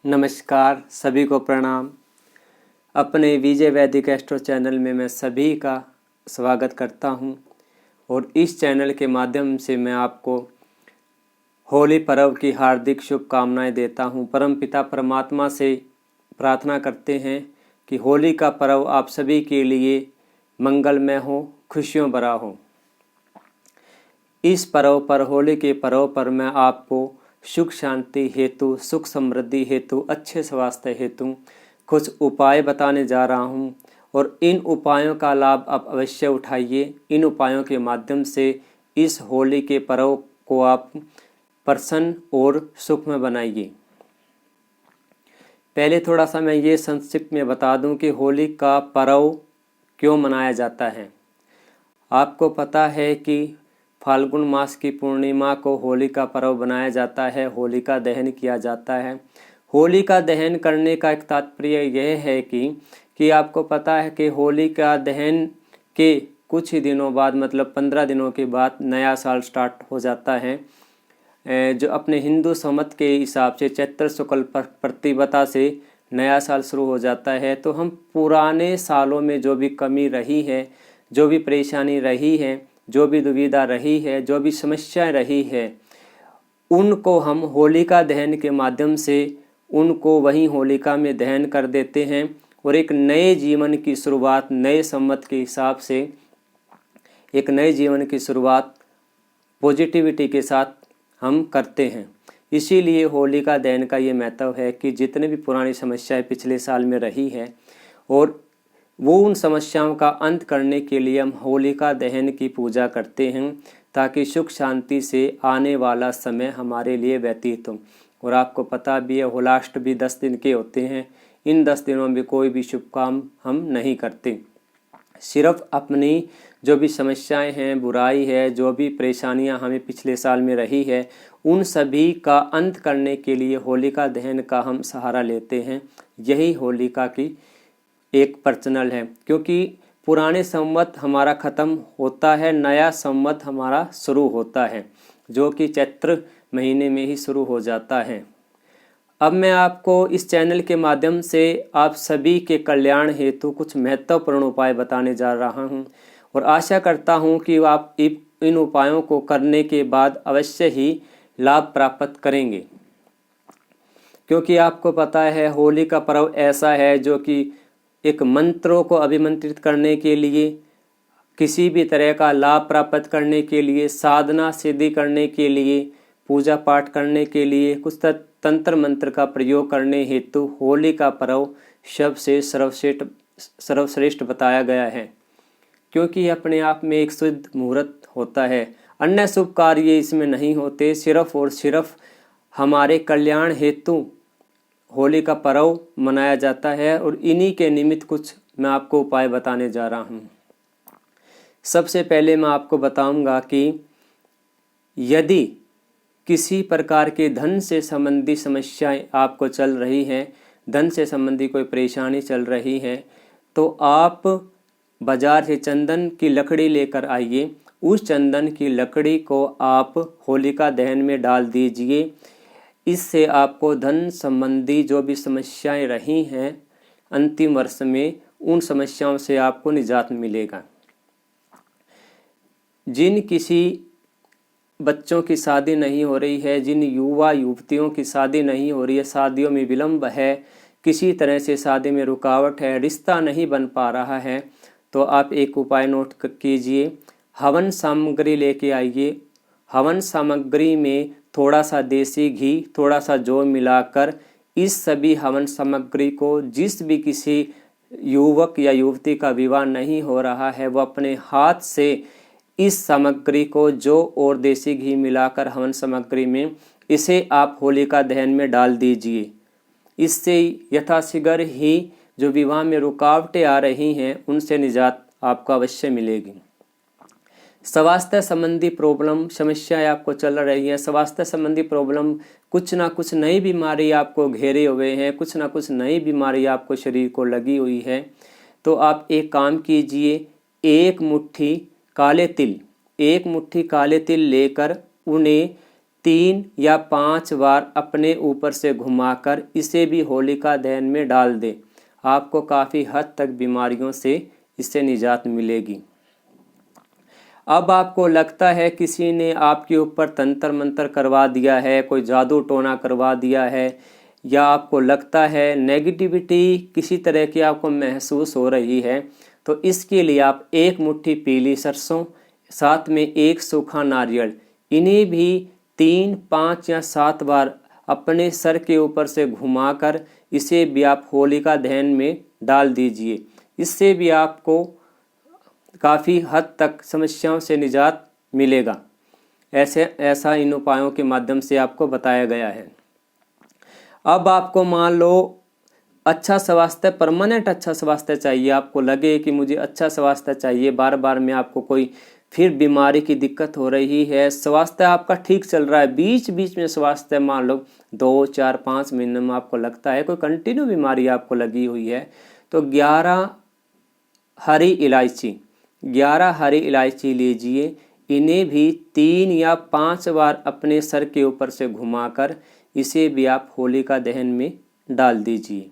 नमस्कार, सभी को प्रणाम। अपने विजय वैदिक एस्ट्रो चैनल में मैं सभी का स्वागत करता हूं और इस चैनल के माध्यम से मैं आपको होली पर्व की हार्दिक शुभकामनाएं देता हूं। परमपिता परमात्मा से प्रार्थना करते हैं कि होली का पर्व आप सभी के लिए मंगलमय हो, खुशियों भरा हो। इस पर्व पर, होली के पर्व पर मैं आपको सुख शांति हेतु, सुख समृद्धि हेतु, अच्छे स्वास्थ्य हेतु कुछ उपाय बताने जा रहा हूं और इन उपायों का लाभ आप अवश्य उठाइए। इन उपायों के माध्यम से इस होली के पर्व को आप प्रसन्न और सुखमय बनाइए। पहले थोड़ा सा मैं ये संक्षिप्त में बता दूं कि होली का पर्व क्यों मनाया जाता है। आपको पता है कि फाल्गुन मास की पूर्णिमा को होली का पर्व बनाया जाता है, होलिका दहन किया जाता है। होलिका दहन करने का एक तात्पर्य यह है कि आपको पता है कि होलिका दहन के कुछ ही दिनों बाद, मतलब 15 दिनों के बाद नया साल स्टार्ट हो जाता है, जो अपने हिंदू संवत के हिसाब से चैत्र शुक्ल प्रतिपदा से नया साल शुरू हो जाता है। तो हम पुराने सालों में जो भी कमी रही है, जो भी परेशानी रही है, जो भी दुविधा रही है, जो भी समस्याएं रही है, उनको हम होलिका दहन के माध्यम से उनको वहीं होलिका में दहन कर देते हैं और एक नए जीवन की शुरुआत, नए संवत के हिसाब से एक नए जीवन की शुरुआत पॉजिटिविटी के साथ हम करते हैं। इसीलिए होलिका दहन का ये महत्व है कि जितने भी पुरानी समस्याएं पिछले साल में रही है और वो उन समस्याओं का अंत करने के लिए हम होलिका दहन की पूजा करते हैं, ताकि सुख शांति से आने वाला समय हमारे लिए व्यतीत हो। और आपको पता भी है, होलाष्ट भी 10 दिन के होते हैं। इन 10 दिनों में कोई भी शुभ काम हम नहीं करते, सिर्फ अपनी जो भी समस्याएं हैं, बुराई है, जो भी परेशानियां हमें पिछले साल में रही है, उन सभी का अंत करने के लिए होलिका दहन का हम सहारा लेते हैं। यही होलिका की एक प्रचलन है, क्योंकि पुराने संवत हमारा ख़त्म होता है, नया संवत हमारा शुरू होता है, जो कि चैत्र महीने में ही शुरू हो जाता है। अब मैं आपको इस चैनल के माध्यम से आप सभी के कल्याण हेतु कुछ महत्वपूर्ण उपाय बताने जा रहा हूं और आशा करता हूं कि आप इन उपायों को करने के बाद अवश्य ही लाभ प्राप्त करेंगे। क्योंकि आपको पता है, होली का पर्व ऐसा है जो कि एक मंत्रों को अभिमंत्रित करने के लिए, किसी भी तरह का लाभ प्राप्त करने के लिए, साधना सिद्धि करने के लिए, पूजा पाठ करने के लिए, कुछ तंत्र मंत्र का प्रयोग करने हेतु होली का पर्व सबसे सर्वश्रेष्ठ बताया गया है। क्योंकि अपने आप में एक शुद्ध मुहूर्त होता है, अन्य शुभ कार्य इसमें नहीं होते। सिर्फ और सिर्फ हमारे कल्याण हेतु होली का पर्व मनाया जाता है और इन्हीं के निमित्त कुछ मैं आपको उपाय बताने जा रहा हूँ। सबसे पहले मैं आपको बताऊंगा कि यदि किसी प्रकार के धन से संबंधी समस्याएं आपको चल रही हैं, धन से संबंधी कोई परेशानी चल रही है, तो आप बाजार से चंदन की लकड़ी लेकर आइए। उस चंदन की लकड़ी को आप होलिका दहन में डाल दीजिए। इससे आपको धन संबंधी जो भी समस्याएं रही हैं अंतिम वर्ष में, उन समस्याओं से आपको निजात मिलेगा। जिन किसी बच्चों की शादी नहीं हो रही है, जिन युवा युवतियों की शादी नहीं हो रही है, शादियों में विलंब है, किसी तरह से शादी में रुकावट है, रिश्ता नहीं बन पा रहा है, तो आप एक उपाय नोट कीजिए। हवन सामग्री लेके आइए। हवन सामग्री में थोड़ा सा देसी घी, थोड़ा सा जौ मिलाकर इस सभी हवन सामग्री को, जिस भी किसी युवक या युवती का विवाह नहीं हो रहा है, वो अपने हाथ से इस सामग्री को जौ और देसी घी मिलाकर हवन सामग्री में इसे आप होलिका दहन में डाल दीजिए। इससे यथाशीघ्र ही जो विवाह में रुकावटें आ रही हैं उनसे निजात आपको अवश्य मिलेगी। स्वास्थ्य संबंधी प्रॉब्लम, समस्याएं आपको चल रही हैं, स्वास्थ्य संबंधी प्रॉब्लम, कुछ ना कुछ नई बीमारी आपको घेरे हुए हैं, कुछ ना कुछ नई बीमारी आपको शरीर को लगी हुई है, तो आप एक काम कीजिए। एक मुट्ठी काले तिल लेकर उन्हें 3 या 5 बार अपने ऊपर से घुमाकर इसे भी होलिका दहन में डाल दें। आपको काफ़ी हद तक बीमारियों से इससे निजात मिलेगी। अब आपको लगता है किसी ने आपके ऊपर तंत्र मंत्र करवा दिया है, कोई जादू टोना करवा दिया है, या आपको लगता है नेगेटिविटी किसी तरह की आपको महसूस हो रही है, तो इसके लिए आप 1 मुट्ठी पीली सरसों, साथ में 1 सूखा नारियल, इन्हें भी 3, 5 या 7 बार अपने सर के ऊपर से घुमाकर इसे भी आप होलिका दहन में डाल दीजिए। इससे भी आपको काफ़ी हद तक समस्याओं से निजात मिलेगा। ऐसा इन उपायों के माध्यम से आपको बताया गया है। अब आपको मान लो अच्छा स्वास्थ्य, परमानेंट अच्छा स्वास्थ्य चाहिए, आपको लगे कि मुझे अच्छा स्वास्थ्य चाहिए, बार बार में आपको कोई फिर बीमारी की दिक्कत हो रही है, स्वास्थ्य आपका ठीक चल रहा है, बीच बीच में स्वास्थ्य मान लो 2, 4, 5 महीने में आपको लगता है कोई कंटिन्यू बीमारी आपको लगी हुई है, तो 11 हरी इलायची लीजिए। इन्हें भी 3 या 5 बार अपने सर के ऊपर से घुमाकर इसे भी आप होलिका दहन में डाल दीजिए।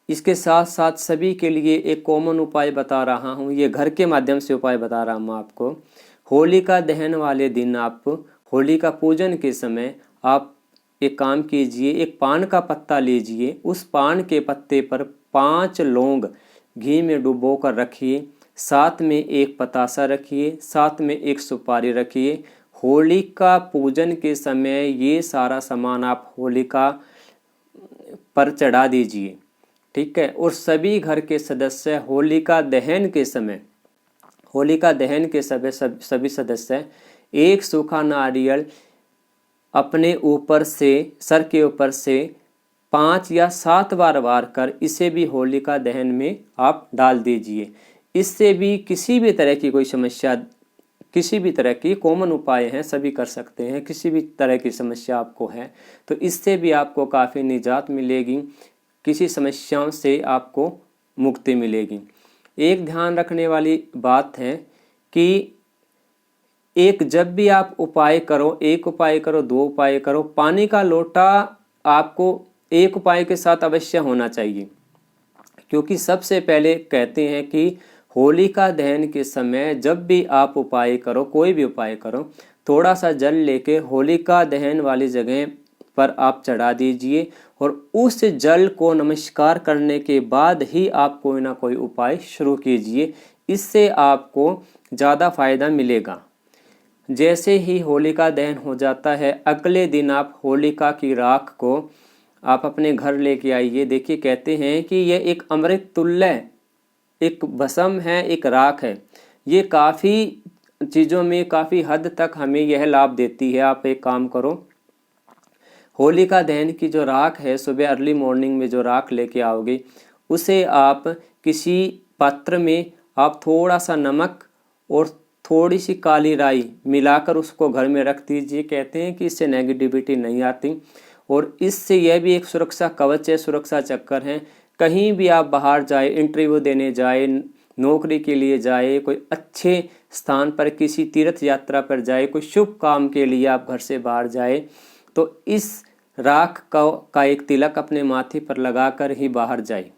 इसके साथ साथ सभी के लिए एक कॉमन उपाय बता रहा हूँ, ये घर के माध्यम से उपाय बता रहा हूँ आपको। होलिका दहन वाले दिन आप होलिका पूजन के समय आप एक काम कीजिए, एक पान का पत्ता लीजिए, उस पान के पत्ते पर 5 लौंग घी में डुबो कर रखिए, साथ में 1 पतासा रखिए, साथ में 1 सुपारी रखिए। होलिका पूजन के समय ये सारा सामान आप होलिका पर चढ़ा दीजिए, ठीक है। और सभी घर के सदस्य होलिका दहन के समय सभी सदस्य 1 सूखा नारियल अपने ऊपर से, सर के ऊपर से 5 या 7 बार वार कर इसे भी होलिका दहन में आप डाल दीजिए। इससे भी किसी भी तरह की कोई समस्या, किसी भी तरह की कॉमन उपाय हैं, सभी कर सकते हैं। किसी भी तरह की समस्या आपको है तो इससे भी आपको काफ़ी निजात मिलेगी, किसी समस्याओं से आपको मुक्ति मिलेगी। एक ध्यान रखने वाली बात है कि जब भी आप उपाय करो, 1 उपाय करो, 2 उपाय करो, पानी का लोटा आपको 1 उपाय के साथ अवश्य होना चाहिए। क्योंकि सबसे पहले कहते हैं कि होलिका दहन के समय जब भी आप उपाय करो, कोई भी उपाय करो, थोड़ा सा जल लेके होलिका दहन वाली जगह पर आप चढ़ा दीजिए और उस जल को नमस्कार करने के बाद ही आप कोई ना कोई उपाय शुरू कीजिए। इससे आपको ज़्यादा फायदा मिलेगा। जैसे ही होलिका दहन हो जाता है, अगले दिन आप होलिका की राख को आप अपने घर लेके आइए। देखिए, कहते हैं कि यह एक अमृत तुल्य एक भस्म है, एक राख है। ये काफ़ी चीज़ों में काफ़ी हद तक हमें यह लाभ देती है। आप एक काम करो, होलिका दहन की जो राख है, सुबह अर्ली मॉर्निंग में जो राख लेके आओगे, उसे आप किसी पात्र में आप थोड़ा सा नमक और थोड़ी सी काली राई मिलाकर उसको घर में रख दीजिए। कहते हैं कि इससे नेगेटिविटी नहीं आती और इससे यह भी एक सुरक्षा कवच है, सुरक्षा चक्कर है। कहीं भी आप बाहर जाए, इंटरव्यू देने जाए, नौकरी के लिए जाए, कोई अच्छे स्थान पर किसी तीर्थ यात्रा पर जाए, कोई शुभ काम के लिए आप घर से बाहर जाए, तो इस राख का एक तिलक अपने माथे पर लगाकर ही बाहर जाए।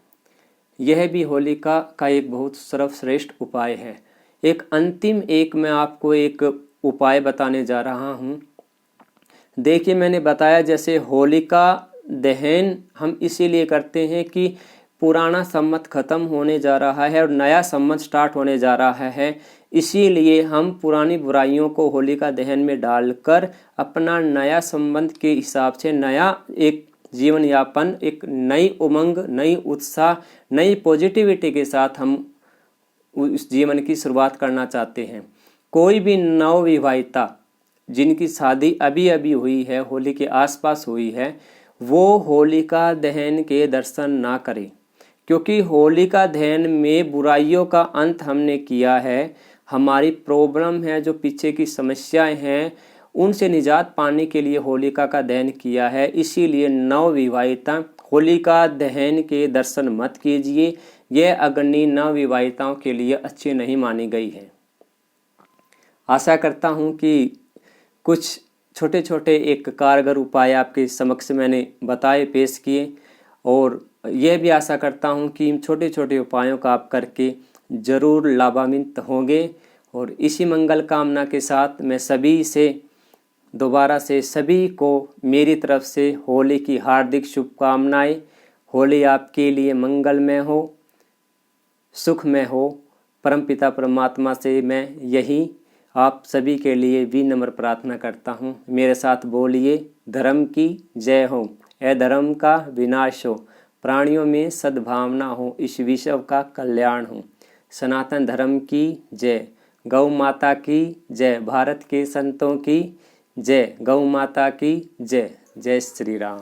यह भी होलिका का एक बहुत सर्वश्रेष्ठ उपाय है। एक अंतिम मैं आपको एक उपाय बताने जा रहा हूँ। देखिए, मैंने बताया जैसे होलिका दहन हम इसीलिए करते हैं कि पुराना संवत खत्म होने जा रहा है और नया संवत स्टार्ट होने जा रहा है। इसीलिए हम पुरानी बुराइयों को होलिका दहन में डालकर अपना नया संबंध के हिसाब से नया एक जीवन यापन, एक नई उमंग, नई उत्साह, नई पॉजिटिविटी के साथ हम उस जीवन की शुरुआत करना चाहते हैं। कोई भी नवविवाहिता जिनकी शादी अभी अभी हुई है, होली के आसपास हुई है, वो होलिका दहन के दर्शन ना करें, क्योंकि होलिका दहन में बुराइयों का अंत हमने किया है। हमारी प्रॉब्लम है, जो पीछे की समस्याएं हैं, उनसे निजात पाने के लिए होलिका का दहन किया है। इसीलिए नवविवाहिता होलिका दहन के दर्शन मत कीजिए। यह अग्नि नवविवाहिताओं के लिए अच्छी नहीं मानी गई है। आशा करता हूं कि कुछ छोटे छोटे एक कारगर उपाय आपके समक्ष मैंने बताए, पेश किए, और यह भी आशा करता हूं कि इन छोटे छोटे उपायों का आप करके ज़रूर लाभान्वित होंगे। और इसी मंगल कामना के साथ मैं सभी से दोबारा से सभी को मेरी तरफ से होली की हार्दिक शुभकामनाएं। होली आपके लिए मंगलमय हो, सुखमय हो। परमपिता परमात्मा से मैं यही आप सभी के लिए विनम्र प्रार्थना करता हूँ। मेरे साथ बोलिए, धर्म की जय हो, अधर्म का विनाश हो, प्राणियों में सद्भावना हो, इस विश्व का कल्याण हो। सनातन धर्म की जय, गौ माता की जय, भारत के संतों की जय, गौ माता की जय। जय श्री राम।